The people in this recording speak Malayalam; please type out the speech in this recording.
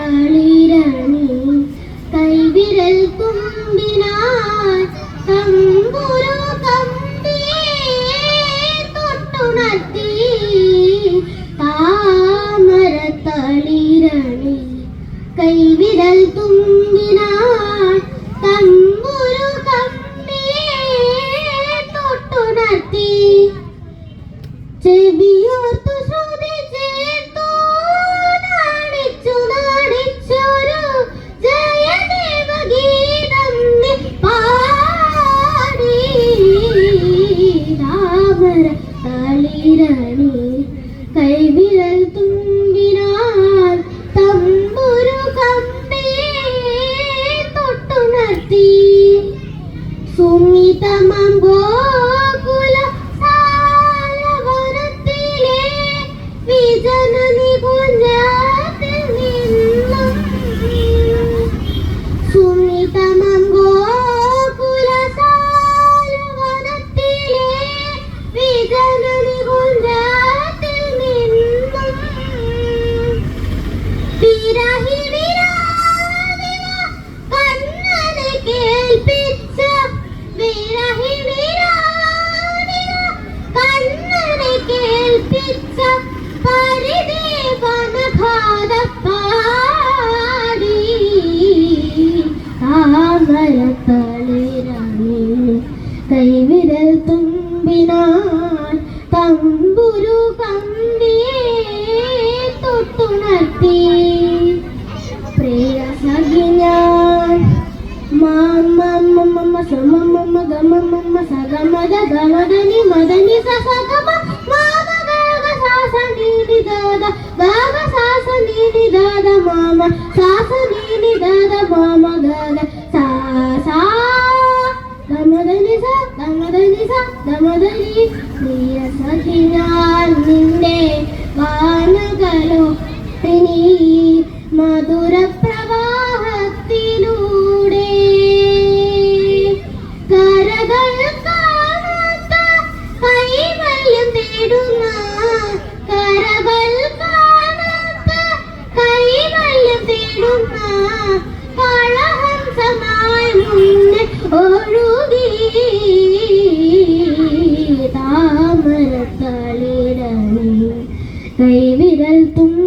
താമരത്തളിരണി കൈവിരൽ തുമ്പിനാൽ തമ്പുരു കമ്പിയെ തൊട്ടുണർത്തി. താമരത്തളിരണി കൈവിരൽ തുമ്പിനാൽ തമ്പുരു കമ്പിയെ തൊട്ടുണർത്തി. ചെവിയോർത്തു ശ്രുതിചേർത്തു നാടിച്ചൊരു ജയദേവഗീതം പാടി. താമരത്തളിരണി കൈവിരൽ തുമ്പിനാൽ തമ്പുരു കമ്പിയെ തൊട്ടുണർത്തി. സുമിതമം ഗോകുല സാലവനത്തിലെ വിജന നികുഞ്ജത്തിൽ നിന്നും സുമിതമം ഗോകുല സാലവനത്തിലെ വിജന നികുഞ്ജത്തിൽ നിന്നും വിരഹി വിരാവിന കണ്ണനെ കേൾപ്പിച്ച വിരഹി വിരാവിന കണ്ണനെ കേൾപ്പിച്ച പരിദേവനഘാതപ്പാടി. താമരത്തളിരണി കൈവിരൽ തുമ്പിനാൽ തമ്പുരു കമ്പിയെ തൊട്ടുണർത്തി. പ്രിയസഖി ഞാൻ മമ്മ സമമമ്മ ഗമമ്മ സഗമദ ഗമദനി മദനി സസഗമ മാമ ഗഗ സാസനീനി ദദ ഗഗ സാസനീനി ദദ മാമ സാസനീനി ദദ മാമ ഗഗ സാ സാ ഗമദനി സ ഗമദനി സ ഗമദനി. പ്രിയസഖി ഞാൻ നിന്റെ വാനകലോ ഇനി മധുര പ്രവാഹത്തിലൂടെ കരകൾ കാണാത്ത കൈവല്യം തേടുന്ന കരകൾ കാണാത്ത കൈവല്യം തേടുന്ന കളഹംസമായി മുന്നേ ഒഴുകി. താമരത്തളിരണി കൈവിരൽ തുമ്പി